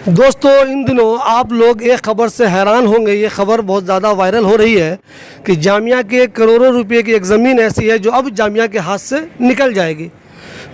दोस्तों, इन दिनों आप लोग एक ख़बर से हैरान होंगे। ये ख़बर बहुत ज़्यादा वायरल हो रही है कि जामिया के करोड़ों रुपए की एक ज़मीन ऐसी है जो अब जामिया के हाथ से निकल जाएगी।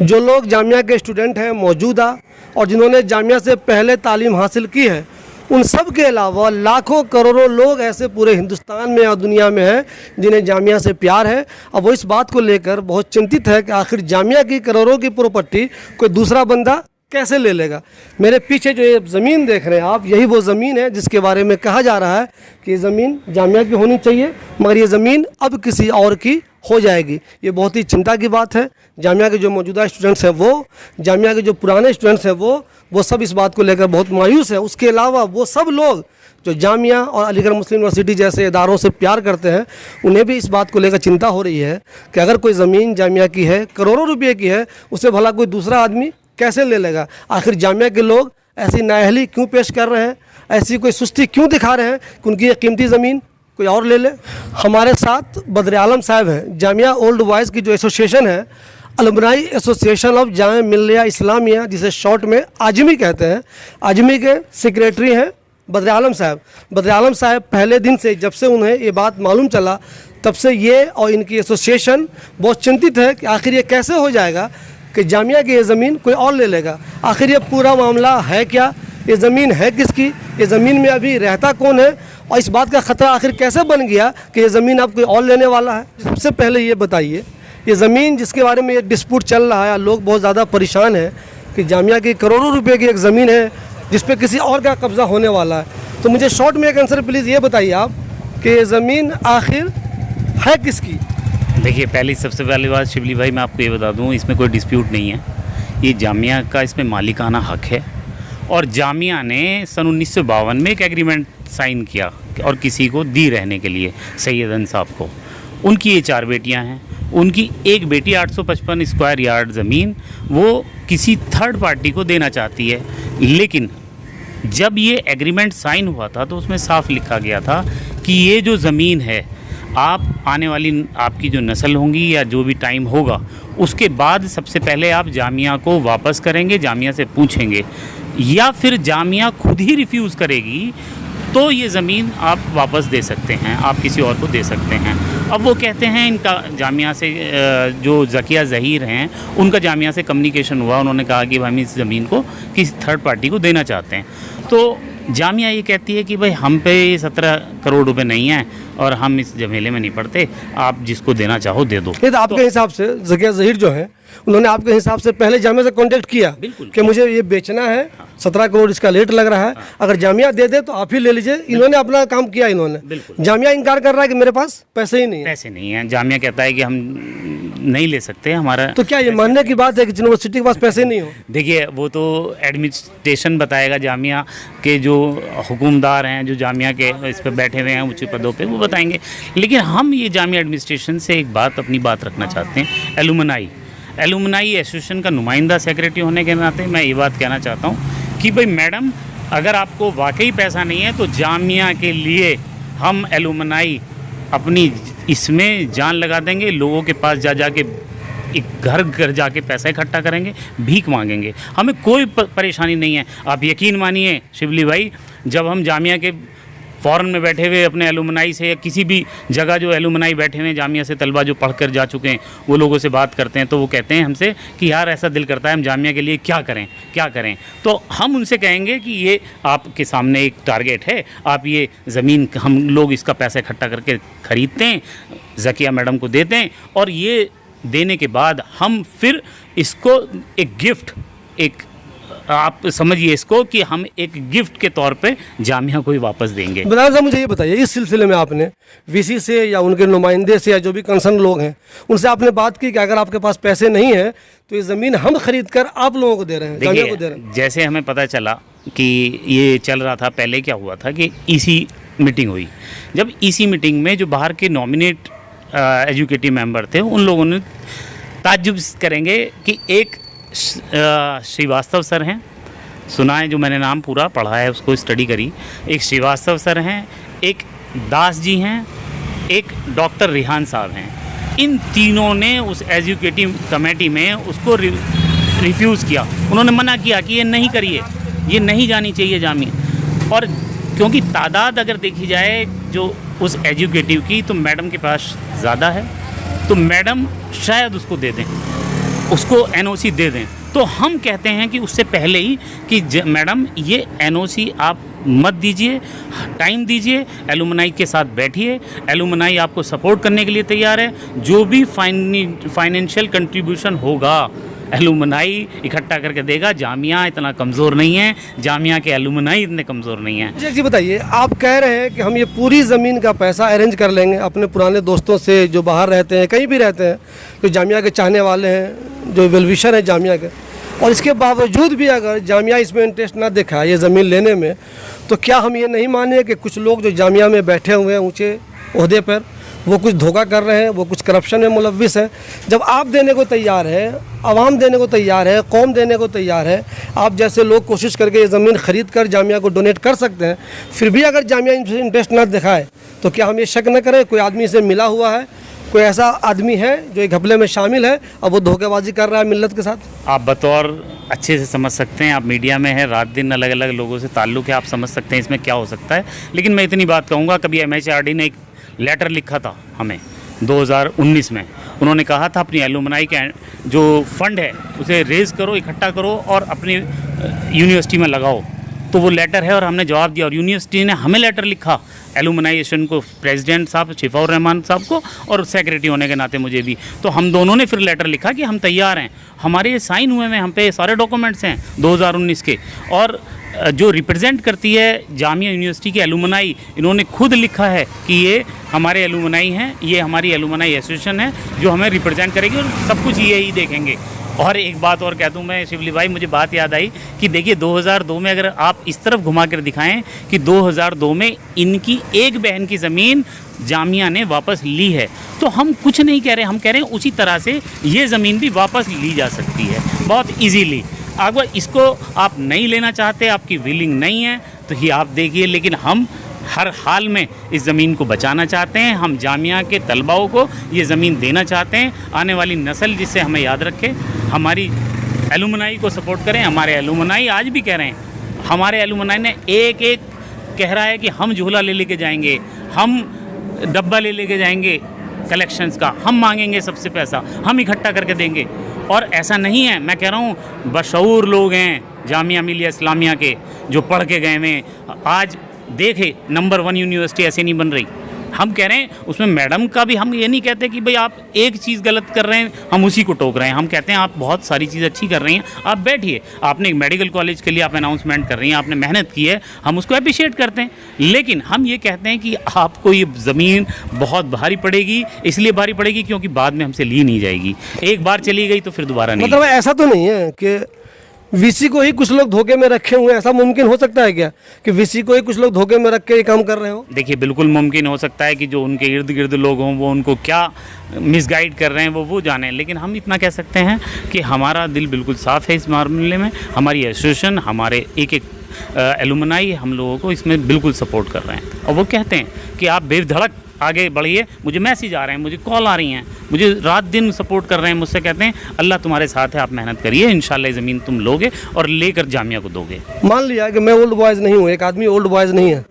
जो लोग जामिया के स्टूडेंट हैं मौजूदा और जिन्होंने जामिया से पहले तालीम हासिल की है, उन सब के अलावा लाखों करोड़ों लोग ऐसे पूरे हिंदुस्तान में और दुनिया में हैं जिन्हें जामिया से प्यार है। अब वो इस बात को लेकर बहुत चिंतित है कि आखिर जामिया की करोड़ों की प्रॉपर्टी कोई दूसरा बंदा कैसे ले लेगा। मेरे पीछे जो ये ज़मीन देख रहे हैं आप, यही वो ज़मीन है जिसके बारे में कहा जा रहा है कि ये ज़मीन जामिया की होनी चाहिए, मगर ये ज़मीन अब किसी और की हो जाएगी। ये बहुत ही चिंता की बात है। जामिया के जो मौजूदा स्टूडेंट्स हैं वो, जामिया के जो पुराने स्टूडेंट्स हैं वो सब इस बात को लेकर बहुत मायूस है। उसके अलावा वो सब लोग जो जामिया और अलीगढ़ मुस्लिम यूनिवर्सिटी जैसे इदारों से प्यार करते हैं, उन्हें भी इस बात को लेकर चिंता हो रही है कि अगर कोई ज़मीन जामिया की है, करोड़ों रुपये की है, उसे भला कोई दूसरा आदमी कैसे ले लेगा। आखिर जामिया के लोग ऐसी नाअहली क्यों पेश कर रहे हैं, ऐसी कोई सुस्ती क्यों दिखा रहे हैं कि उनकी ये कीमती ज़मीन कोई और ले ले। हमारे साथ बद्र आलम साहब हैं। जामिया ओल्ड बॉयज़ की जो एसोसिएशन है, alumni association of Jamia Millia Islamia, जिसे शॉर्ट में आजमी कहते हैं, आजमी के सेक्रेटरी हैं बद्र आलम साहब। बद्र आलम साहब पहले दिन से, जब से उन्हें ये बात मालूम चला, तब से ये और इनकी एसोसिएशन बहुत चिंतित है कि आखिर ये कैसे हो जाएगा कि जामिया की ये ज़मीन कोई और ले लेगा। आखिर ये पूरा मामला है क्या, ये ज़मीन है किसकी, ये ज़मीन में अभी रहता कौन है, और इस बात का ख़तरा आखिर कैसे बन गया कि ये ज़मीन अब कोई और लेने वाला है। सबसे पहले ये बताइए, ये ज़मीन जिसके बारे में ये डिस्प्यूट चल रहा है, लोग बहुत ज़्यादा परेशान हैं कि जामिया की करोड़ों रुपये की एक ज़मीन है जिस पर किसी और का कब्ज़ा होने वाला है। तो मुझे शॉर्ट में एक आंसर प्लीज़ ये बताइए आप कि ये ज़मीन आखिर है किसकी। देखिए, सबसे पहली बात शिबली भाई, मैं आपको ये बता दूं, इसमें कोई डिस्प्यूट नहीं है। ये जामिया का इसमें मालिकाना हक है और जामिया ने सन 1952 में एक एग्रीमेंट साइन किया और किसी को दी रहने के लिए, सैयदन साहब को। उनकी ये 4 बेटियां हैं। उनकी एक बेटी 855 स्क्वायर यार्ड ज़मीन वो किसी थर्ड पार्टी को देना चाहती है, लेकिन जब ये एग्रीमेंट साइन हुआ था तो उसमें साफ लिखा गया था कि ये जो ज़मीन है, आप आने वाली आपकी जो नस्ल होंगी या जो भी टाइम होगा, उसके बाद सबसे पहले आप जामिया को वापस करेंगे, जामिया से पूछेंगे, या फिर जामिया खुद ही रिफ्यूज़ करेगी तो ये ज़मीन आप वापस दे सकते हैं, आप किसी और को दे सकते हैं। अब वो कहते हैं, इनका जामिया से जो ज़किया ज़हीर हैं, उनका जामिया से कम्युनिकेशन हुआ, उन्होंने कहा कि हम इस ज़मीन को किसी थर्ड पार्टी को देना चाहते हैं। तो जामिया ये कहती है कि भाई हम पे 17 करोड़ रुपए नहीं हैं और हम इस झमेले में नहीं पड़ते, आप जिसको देना चाहो दे दो। ये तो आपके हिसाब से ज़किया ज़हीर जो है, उन्होंने आपके हिसाब से पहले जामिया से कांटेक्ट किया कि मुझे ये बेचना है, 17 करोड़ इसका रेट लग रहा है, अगर जामिया दे दे तो आप ही ले लीजिए। इन्होंने अपना काम किया। इन्होंने, जामिया इनकार कर रहा है कि मेरे पास पैसे ही नहीं है। पैसे नहीं है, जामिया कहता है कि हम नहीं ले सकते हमारा। तो क्या ये मानने की बात है कि यूनिवर्सिटी के पास पैसे नहीं हो? देखिए, वो तो एडमिनिस्ट्रेशन बताएगा, जामिया के जो हुकूमदार हैं, जो जामिया के इस पर बैठे हुए हैं ऊंचे पदों पे, वो बताएंगे। लेकिन हम ये जामिया एडमिनिस्ट्रेशन से अपनी बात रखना चाहते हैं। एलुमनाई एसोसिएशन का नुमाइंदा सेक्रेटरी होने के नाते मैं ये बात कहना चाहता हूँ कि भाई मैडम, अगर आपको वाकई पैसा नहीं है तो जामिया के लिए हम एलुमनाई अपनी इसमें जान लगा देंगे, लोगों के पास जा के एक घर जाके पैसा इकट्ठा करेंगे, भीख मांगेंगे, हमें कोई परेशानी नहीं है। आप यकीन मानिए शिबली भाई, जब हम जामिया के फ़ॉरन में बैठे हुए अपने एलुमनाई से या किसी भी जगह जो एलुमनाई बैठे हुए हैं जामिया से तलबा जो पढ़ कर जा चुके हैं, वो लोगों से बात करते हैं तो वो कहते हैं हमसे कि यार ऐसा दिल करता है हम जामिया के लिए क्या करें। तो हम उनसे कहेंगे कि ये आपके सामने एक टारगेट है, आप ये ज़मीन, हम लोग इसका पैसा इकट्ठा करके ख़रीदते हैं, ज़किया मैडम को देते हैं, और ये देने के बाद हम फिर इसको एक गिफ्ट, आप समझिए इसको कि हम एक गिफ्ट के तौर पे जामिया को ही वापस देंगे। बता साहब, मुझे ये बताइए, इस सिलसिले में आपने वीसी से या उनके नुमाइंदे से या जो भी कंसर्न लोग हैं उनसे आपने बात की कि अगर आपके पास पैसे नहीं है तो ये ज़मीन हम खरीद कर आप लोगों को दे रहे हैं, जामिया को दे रहे हैं? जैसे हमें पता चला कि ये चल रहा था, पहले क्या हुआ था कि ईसी मीटिंग हुई। जब ईसी मीटिंग में जो बाहर के नॉमिनेट एजुकेटिव मेंबर थे, उन लोगों ने ताज्जुब करेंगे कि एक श्रीवास्तव सर हैं, सुना है, जो मैंने नाम पूरा पढ़ा है उसको स्टडी करी, एक श्रीवास्तव सर हैं, एक दास जी हैं, एक डॉक्टर रिहान साहब हैं। इन तीनों ने उस एजुकेटिव कमेटी में उसको रिफ्यूज़ किया, उन्होंने मना किया कि ये नहीं करिए, ये नहीं जानी चाहिए जामिया। और क्योंकि तादाद अगर देखी जाए जो उस एजुकेटिव की, तो मैडम के पास ज़्यादा है, तो मैडम शायद उसको दे दें, उसको एनओसी दे दें। तो हम कहते हैं कि उससे पहले ही कि मैडम ये एनओसी आप मत दीजिए, टाइम दीजिए, एलुमनाई के साथ बैठिए, एलुमनाई आपको सपोर्ट करने के लिए तैयार है। जो भी फाइनेंशियल कंट्रीब्यूशन होगा एलुमनाई इकट्ठा करके देगा। जामिया इतना कमज़ोर नहीं है, जामिया के एलुमनाई इतने कमज़ोर नहीं है। जी बताइए, आप कह रहे हैं कि हम ये पूरी ज़मीन का पैसा अरेंज कर लेंगे अपने पुराने दोस्तों से जो बाहर रहते हैं, कहीं भी रहते हैं, जो जामिया के चाहने वाले हैं, जो वेलविशर हैं जामिया के, और इसके बावजूद भी अगर जामिया इसमें इंटरेस्ट ना दिखाए ये ज़मीन लेने में, तो क्या हम ये नहीं माने कि कुछ लोग जो जामिया में बैठे हुए हैं ऊँचे ओहदे पर, वो कुछ धोखा कर रहे हैं, वो कुछ करप्शन में मुलव्विस है? जब आप देने को तैयार है, आवाम देने को तैयार है, कौम देने को तैयार है, आप जैसे लोग कोशिश करके ये ज़मीन ख़रीद कर जामिया को डोनेट कर सकते हैं, फिर भी अगर जामिया इंटरेस्ट ना दिखाए, तो क्या हम ये शक न करें कोई आदमी से मिला हुआ है, कोई ऐसा आदमी है जो एक घपले में शामिल है और वो धोखेबाजी कर रहा है मिल्लत के साथ? आप बतौर अच्छे से समझ सकते हैं, आप मीडिया में हैं, रात दिन अलग अलग लोगों से ताल्लुक़ है, आप समझ सकते हैं इसमें क्या हो सकता है। लेकिन मैं इतनी बात कहूँगा, कभी MHRD ने एक लेटर लिखा था हमें 2019 में, उन्होंने कहा था अपनी एलुमनाई के जो फंड है उसे रेज़ करो, इकट्ठा करो और अपनी यूनिवर्सिटी में लगाओ। तो वो लेटर है और हमने जवाब दिया, और यूनिवर्सिटी ने हमें लेटर लिखा एलुमनाइजेशन को, प्रेसिडेंट साहब शिफाउर रहमान साहब को और सेक्रेटरी होने के नाते मुझे भी। तो हम दोनों ने फिर लेटर लिखा कि हम तैयार हैं, हमारे ये साइन हुए हैं, हम पे सारे डॉक्यूमेंट्स हैं 2019 के। और जो रिप्रेजेंट करती है जामिया यूनिवर्सिटी की एलुमनाई, इन्होंने खुद लिखा है कि ये हमारे एलुमनाई हैं, ये हमारी एलुमनाई एसोसिएशन है जो हमें रिप्रेजेंट करेगी और सब कुछ ये ही देखेंगे। और एक बात और कह दूं मैं शिवली भाई, मुझे बात याद आई कि देखिए 2002 में अगर आप इस तरफ घुमा कर दिखाएं कि 2002 में इनकी एक बहन की ज़मीन जामिया ने वापस ली है, तो हम कुछ नहीं कह रहे, हम कह रहे हैं उसी तरह से ये ज़मीन भी वापस ली जा सकती है बहुत ईजीली। अगर इसको आप नहीं लेना चाहते, आपकी विलिंग नहीं है, तो ये आप देखिए। लेकिन हम हर हाल में इस ज़मीन को बचाना चाहते हैं, हम जामिया के तलबाओं को ये ज़मीन देना चाहते हैं, आने वाली नस्ल जिससे हमें याद रखे, हमारी एलुमनाई को सपोर्ट करें। हमारे एलुमनाई आज भी कह रहे हैं, हमारे एलुमनाई ने एक एक कह रहा है कि हम झूला ले लेके जाएंगे, हम डब्बा ले लेके जाएंगे कलेक्शंस का, हम मांगेंगे सबसे पैसा, हम इकट्ठा करके देंगे। और ऐसा नहीं है, मैं कह रहा हूँ बशऊर लोग हैं जामिया मिलिया इस्लामिया के जो पढ़ के गए हैं, आज देखे नंबर 1 यूनिवर्सिटी ऐसे नहीं बन रही। हम कह रहे हैं उसमें मैडम का भी, हम ये नहीं कहते कि भाई आप एक चीज़ गलत कर रहे हैं हम उसी को टोक रहे हैं, हम कहते हैं आप बहुत सारी चीज़ अच्छी कर रही हैं, आप बैठिए, आपने एक मेडिकल कॉलेज के लिए आप अनाउंसमेंट कर रही हैं, आपने मेहनत की है, हम उसको अप्रिशिएट करते हैं। लेकिन हम ये कहते हैं कि आपको ये ज़मीन बहुत भारी पड़ेगी, इसलिए भारी पड़ेगी क्योंकि बाद में हमसे ली नहीं जाएगी, एक बार चली गई तो फिर दोबारा नहीं। मतलब ऐसा तो नहीं है कि वीसी को ही कुछ लोग धोखे में रखे हुए हैं, ऐसा मुमकिन हो सकता है क्या कि वीसी को ही कुछ लोग धोखे में रख के ये काम कर रहे हो? देखिए बिल्कुल मुमकिन हो सकता है कि जो उनके इर्द गिर्द लोग हों वो उनको क्या मिसगाइड कर रहे हैं वो जाने। लेकिन हम इतना कह सकते हैं कि हमारा दिल बिल्कुल साफ़ है इस मामले में, हमारी एसोसिएशन, हमारे एक एक एलुमनाई हम लोगों को इसमें बिल्कुल सपोर्ट कर रहे हैं। और वो कहते हैं कि आप बेधड़क आगे बढ़िए, मुझे मैसेज आ रहे हैं, मुझे कॉल आ रही हैं, मुझे रात दिन सपोर्ट कर रहे हैं, मुझसे कहते हैं अल्लाह तुम्हारे साथ है, आप मेहनत करिए, इंशाल्लाह ज़मीन तुम लोगे और लेकर जामिया को दोगे। मान लिया कि मैं ओल्ड बॉयज़ नहीं हूँ, एक आदमी ओल्ड बॉयज़ नहीं है,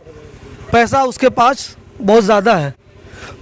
पैसा उसके पास बहुत ज़्यादा है,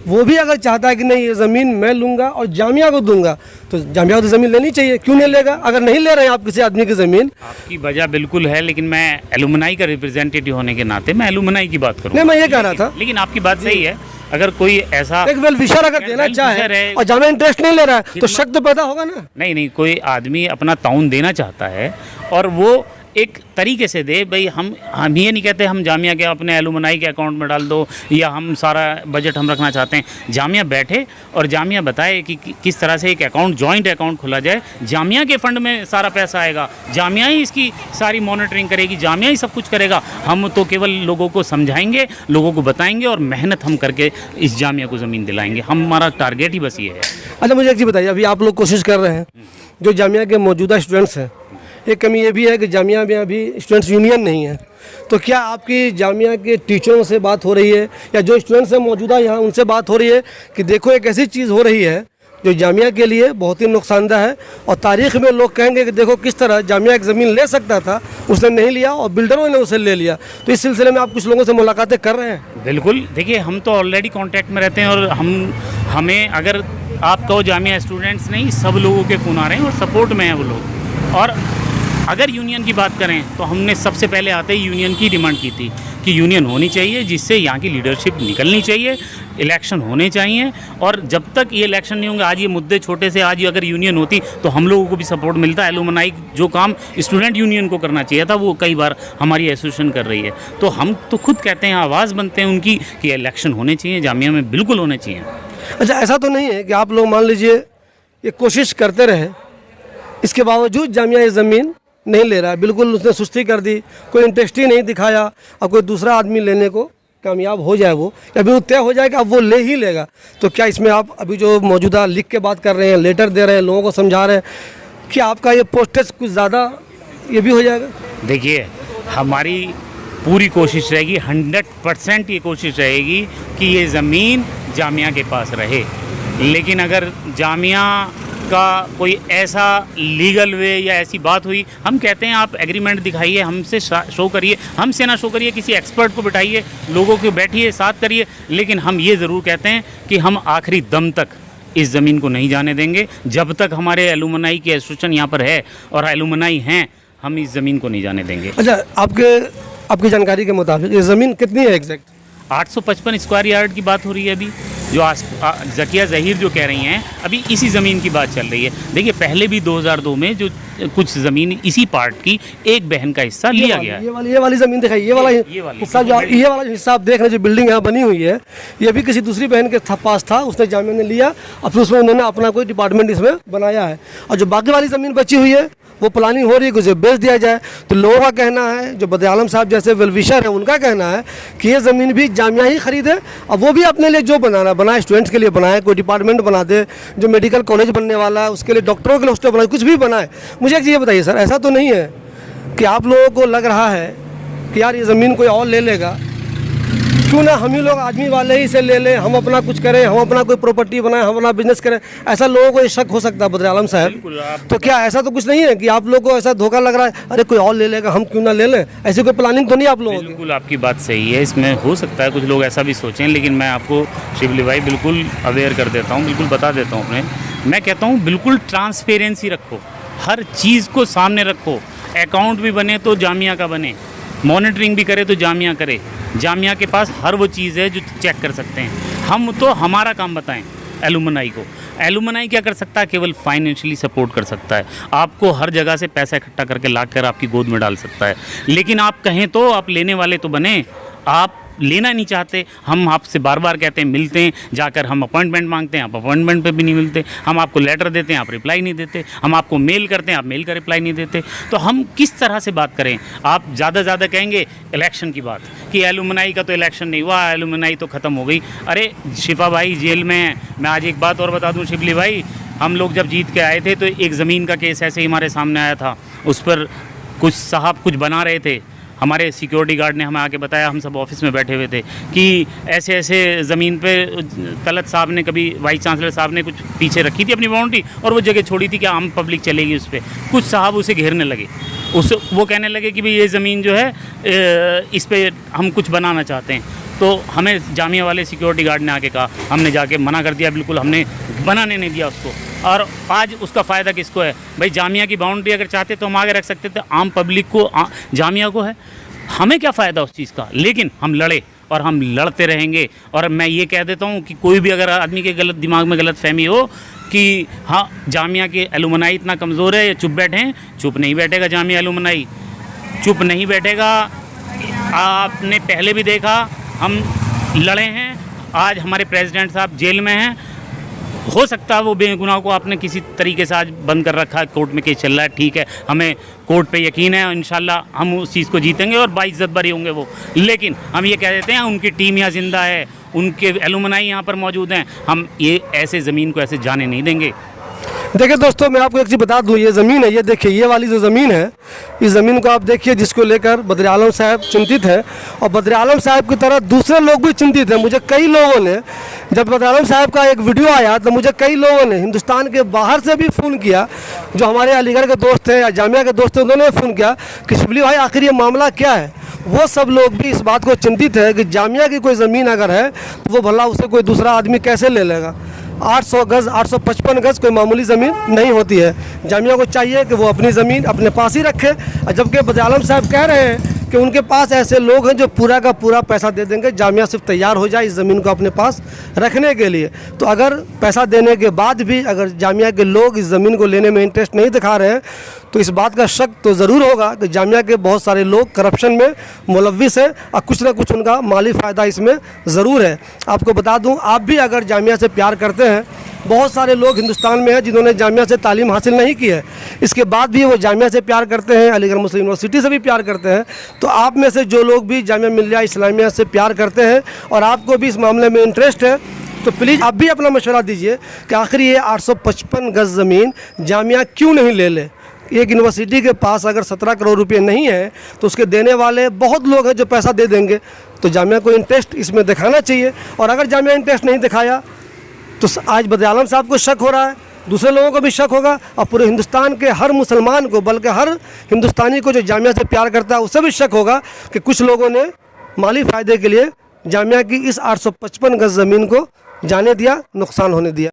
वो भी अगर चाहता है कि नहीं ये ज़मीन मैं लूँगा और जामिया को दूंगा, तो जामिया को तो ज़मीन लेनी चाहिए, क्यों नहीं लेगा? अगर नहीं ले रहे हैं आप किसी आदमी की ज़मीन, आपकी वजह बिल्कुल है, लेकिन मैं एलुमनाई का रिप्रेजेंटेटिव होने के नाते मैं एलुमनाई की बात करूँ। नहीं, मैं ये कह रहा था, लेकिन आपकी बात सही है, अगर कोई ऐसा एक वेलविशर अगर देना चाहे और जामिया इंटरेस्ट नहीं ले रहा है तो शक तो पैदा होगा ना। नहीं, कोई आदमी अपना ताउन देना चाहता है और वो एक तरीके से दे, भाई हम ये नहीं कहते हम जामिया के अपने एलुमनाई के अकाउंट में डाल दो या हम सारा बजट हम रखना चाहते हैं। जामिया बैठे और जामिया बताए कि किस तरह से एक अकाउंट, जॉइंट अकाउंट खोला जाए, जामिया के फ़ंड में सारा पैसा आएगा, जामिया ही इसकी सारी मॉनिटरिंग करेगी, जामिया ही सब कुछ करेगा, हम तो केवल लोगों को समझाएंगे, लोगों को बताएंगे और मेहनत हम करके इस जामिया को ज़मीन दिलाएंगे। हमारा टारगेट ही बस ये है। अच्छा मुझे एक चीज़ बताइए, अभी आप लोग कोशिश कर रहे हैं, जो जामिया के मौजूदा स्टूडेंट्स हैं, एक कमी ये भी है कि जामिया में अभी स्टूडेंट्स यूनियन नहीं है, तो क्या आपकी जामिया के टीचरों से बात हो रही है या जो स्टूडेंट्स हैं मौजूदा यहाँ उनसे बात हो रही है कि देखो एक ऐसी चीज़ हो रही है जो जामिया के लिए बहुत ही नुकसानदा है। और तारीख़ में लोग कहेंगे कि देखो किस तरह जामिया एक ज़मीन ले सकता था, उसने नहीं लिया और बिल्डरों ने उसे ले लिया। तो इस सिलसिले में आप कुछ लोगों से मुलाकातें कर रहे हैं? बिल्कुल, देखिए हम तो ऑलरेडी कांटेक्ट में रहते हैं और हमें अगर आप कहो जामिया स्टूडेंट्स नहीं, सब लोगों के फ़ोन आ रहे हैं और सपोर्ट में हैं वो लोग। और अगर यूनियन की बात करें तो हमने सबसे पहले आते ही यूनियन की डिमांड की थी कि यूनियन होनी चाहिए, जिससे यहाँ की लीडरशिप निकलनी चाहिए, इलेक्शन होने चाहिए। और जब तक ये इलेक्शन नहीं होंगे, आज ये मुद्दे छोटे से, आज अगर यूनियन होती तो हम लोगों को भी सपोर्ट मिलता। एलुमनाई जो काम स्टूडेंट यूनियन को करना चाहिए था वो कई बार हमारी एसोसिएशन कर रही है। तो हम तो खुद कहते हैं, आवाज़ बनते हैं उनकी कि इलेक्शन होने चाहिए, जामिया में बिल्कुल होने चाहिए। अच्छा, ऐसा तो नहीं है कि आप लोग मान लीजिए ये कोशिश करते रहे, इसके बावजूद जामिया ये ज़मीन नहीं ले रहा है, बिल्कुल उसने सुस्ती कर दी, कोई इंटरेस्ट ही नहीं दिखाया, और कोई दूसरा आदमी लेने को कामयाब हो जाए, वो अभी वो तय हो जाए कि अब वो ले ही लेगा, तो क्या इसमें आप अभी जो मौजूदा लिख के बात कर रहे हैं, लेटर दे रहे हैं, लोगों को समझा रहे हैं, कि आपका ये पोस्टेज कुछ ज़्यादा ये भी हो जाएगा? देखिए, हमारी पूरी कोशिश रहेगी, 100% ये कोशिश रहेगी कि ये ज़मीन जामिया के पास रहे। लेकिन अगर जामिया का कोई ऐसा लीगल वे या ऐसी बात हुई, हम कहते हैं आप एग्रीमेंट दिखाइए, हमसे शो करिए, हमसे ना शो करिए, किसी एक्सपर्ट को बिठाइए, लोगों को बैठिए, साथ करिए। लेकिन हम ये ज़रूर कहते हैं कि हम आखिरी दम तक इस ज़मीन को नहीं जाने देंगे। जब तक हमारे एलुमनाई की एसोसिएशन यहाँ पर है और एलुमनाई हैं, हम इस ज़मीन को नहीं जाने देंगे। अच्छा, आपकी जानकारी के मुताबिक ये ज़मीन कितनी है एग्जैक्ट? 855 स्क्वायर यार्ड की बात हो रही है अभी, जो ज़किया ज़हीर जो कह रही हैं, अभी इसी ज़मीन की बात चल रही है। देखिए, पहले भी 2002 में जो कुछ ज़मीन इसी पार्ट की एक बहन का हिस्सा लिया गया है। ये वाली ज़मीन दिखाई, ये वाला हिस्सा, जो ये वाला हिस्सा आप देख रहे हैं, जो बिल्डिंग यहाँ बनी हुई है, ये भी किसी दूसरी बहन के पास था, उसने जामिया ने लिया और फिर उसमें उन्होंने अपना कोई डिपार्टमेंट इसमें बनाया है। और जो बाकी वाली ज़मीन बची हुई है, वो प्लानिंग हो रही है कि उसे बेच दिया जाए। तो लोगों का कहना है, जो बदर आलम साहब जैसे वेलविशर है, उनका कहना है कि ये ज़मीन भी जामिया ही खरीदे और वो भी अपने लिए जो बनाना बनाए, स्टूडेंट्स के लिए बनाए, कोई डिपार्टमेंट बना दे, जो मेडिकल कॉलेज बनने वाला है उसके लिए, डॉक्टरों के लिए हॉस्टल बनाए, कुछ भी बनाए। मुझे एक चीज़ बताइए सर, ऐसा तो नहीं है कि आप लोगों को लग रहा है कि यार ये ज़मीन कोई और ले लेगा, क्यों ना हम ही लोग आदमी वाले ही इसे ले लें, हम अपना कुछ करें, हम अपना कोई प्रॉपर्टी बनाएं, हम अपना बिजनेस करें? ऐसा लोगों को ये शक हो सकता है बदर आलम साहब। तो क्या ऐसा तो कुछ नहीं है कि आप लोगों को ऐसा धोखा लग रहा है, अरे कोई और ले लेगा, हम क्यों ना ले लें? ऐसी कोई प्लानिंग तो नहीं आप लोगों की? बिल्कुल आपकी बात सही है, इसमें हो सकता है कुछ लोग ऐसा भी सोचें, लेकिन मैं आपको शिबली भाई बिल्कुल अवेयर कर देता हूँ, बिल्कुल बता देता हूँ अपने। मैं कहता हूँ बिल्कुल ट्रांसपेरेंसी रखो, हर चीज़ को सामने रखो। अकाउंट भी बने तो जामिया का बने, मॉनिटरिंग भी करे तो जामिया करे। जामिया के पास हर वो चीज़ है जो चेक कर सकते हैं। हम तो हमारा काम बताएं एलुमनाई को। एलुमनाई क्या कर सकता है? केवल फाइनेंशियली सपोर्ट कर सकता है, आपको हर जगह से पैसा इकट्ठा करके ला कर आपकी गोद में डाल सकता है। लेकिन आप कहें तो आप लेने वाले तो बने, आप लेना नहीं चाहते। हम आपसे बार बार कहते हैं, मिलते हैं, जाकर हम अपॉइंटमेंट मांगते हैं, आप अपॉइंटमेंट पे भी नहीं मिलते। हम आपको लेटर देते हैं, आप रिप्लाई नहीं देते। हम आपको मेल करते हैं, आप मेल का रिप्लाई नहीं देते। तो हम किस तरह से बात करें? आप ज़्यादा कहेंगे इलेक्शन की बात कि एलुमनाई का तो इलेक्शन नहीं हुआ, एलुमनाई तो ख़त्म हो गई। अरे शिफा भाई जेल में है। मैं आज एक बात और बता दूँ शिबली भाई, हम लोग जब जीत के आए थे तो एक ज़मीन का केस ऐसे ही हमारे सामने आया था। उस पर कुछ साहब कुछ बना रहे थे, हमारे सिक्योरिटी गार्ड ने हमें आके बताया, हम सब ऑफिस में बैठे हुए थे, कि ऐसे ऐसे ज़मीन पे तलत साहब ने, कभी वाइस चांसलर साहब ने कुछ पीछे रखी थी अपनी बाउंड्री और वो जगह छोड़ी थी कि आम पब्लिक चलेगी उस पर। कुछ साहब उसे घेरने लगे, वो कहने लगे कि भाई ये ज़मीन जो है इस पर हम कुछ बनाना चाहते हैं। तो हमें जामिया वाले सिक्योरिटी गार्ड ने आके कहा, हमने जाके मना कर दिया, बिल्कुल हमने बनाने नहीं दिया उसको। और आज उसका फ़ायदा किसको है भाई? जामिया की बाउंड्री अगर चाहते तो हम आगे रख सकते थे, आम पब्लिक को, जामिया को है, हमें क्या फ़ायदा उस चीज़ का? लेकिन हम लड़े और हम लड़ते रहेंगे। और मैं ये कह देता हूँ कि कोई भी अगर आदमी के गलत दिमाग में गलत फहमी हो कि हाँ जामिया के एलुमनाई इतना कमज़ोर है, ये चुप बैठें, चुप नहीं बैठेगा जामिया एलुमनाई, चुप नहीं बैठेगा। आपने पहले भी देखा, हम लड़े हैं, आज हमारे प्रेसिडेंट साहब जेल में हैं। हो सकता है वो बेगुनाह को आपने किसी तरीके से आज बंद कर रखा है, कोर्ट में केस चल रहा है, ठीक है, हमें कोर्ट पे यकीन है, इंशाल्लाह हम उस चीज़ को जीतेंगे और बाइज्जत बरी होंगे वो। लेकिन हम ये कह देते हैं उनकी टीम यहाँ ज़िंदा है, उनके एलुमनाई यहाँ पर मौजूद हैं, हम ये ऐसे ज़मीन को ऐसे जाने नहीं देंगे। देखिए दोस्तों, मैं आपको एक चीज़ बता दूं, ये ज़मीन है, ये देखिए, ये वाली जो ज़मीन है, इस ज़मीन को आप देखिए, जिसको लेकर बद्र आलम साहब चिंतित हैं, और बद्र आलम साहब की तरह दूसरे लोग भी चिंतित हैं। मुझे कई लोगों ने, जब बद्र आलम साहब का एक वीडियो आया तो मुझे कई लोगों ने हिंदुस्तान के बाहर से भी फ़ोन किया, जो हमारे अलीगढ़ के दोस्त हैं या जामिया के दोस्त हैं, उन्होंने फ़ोन किया कि शिबली भाई आखिर ये मामला क्या है। वो सब लोग भी इस बात को चिंतित है कि जामिया की कोई ज़मीन अगर है तो वो भला उसे कोई दूसरा आदमी कैसे ले लेगा। 800 गज़ 855 गज़ कोई मामूली ज़मीन नहीं होती है। जामिया को चाहिए कि वो अपनी ज़मीन अपने पास ही रखे, और जबकि बद्र आलम साहब कह रहे हैं कि उनके पास ऐसे लोग हैं जो पूरा का पूरा पैसा दे देंगे, जामिया सिर्फ तैयार हो जाए इस ज़मीन को अपने पास रखने के लिए। तो अगर पैसा देने के बाद भी अगर जामिया के लोग इस ज़मीन को लेने में इंटरेस्ट नहीं दिखा रहे हैं तो इस बात का शक तो ज़रूर होगा कि जामिया के बहुत सारे लोग करप्शन में मुलव्विस हैं और कुछ ना कुछ उनका माली फ़ायदा इसमें ज़रूर है। आपको बता दूं, आप भी अगर जामिया से प्यार करते हैं, बहुत सारे लोग हिंदुस्तान में हैं जिन्होंने जामिया से तालीम हासिल नहीं की है, इसके बाद भी वो जामिया से प्यार करते हैं, अलीगढ़ मुस्लिम यूनिवर्सिटी से भी प्यार करते हैं। तो आप में से जो लोग भी जामिया मिल्लिया इस्लामिया से प्यार करते हैं और आपको भी इस मामले में इंटरेस्ट है, तो प्लीज़ आप भी अपना मशवरा दीजिए कि आखिर ये 855 गज़ ज़मीन जामिया क्यों नहीं ले ले। एक यूनिवर्सिटी के पास अगर 17 करोड़ रुपए नहीं है तो उसके देने वाले बहुत लोग हैं जो पैसा दे देंगे। तो जामिया को इंटरेस्ट इसमें दिखाना चाहिए, और अगर जामिया इंटरेस्ट नहीं दिखाया तो आज बद्र आलम साहब को शक हो रहा है, दूसरे लोगों को भी शक होगा, और पूरे हिंदुस्तान के हर मुसलमान को, बल्कि हर हिंदुस्तानी को जो जामिया से प्यार करता है उसे भी शक होगा कि कुछ लोगों ने माली फ़ायदे के लिए जामिया की इस 855 गज़ ज़मीन को जाने दिया, नुकसान होने दिया।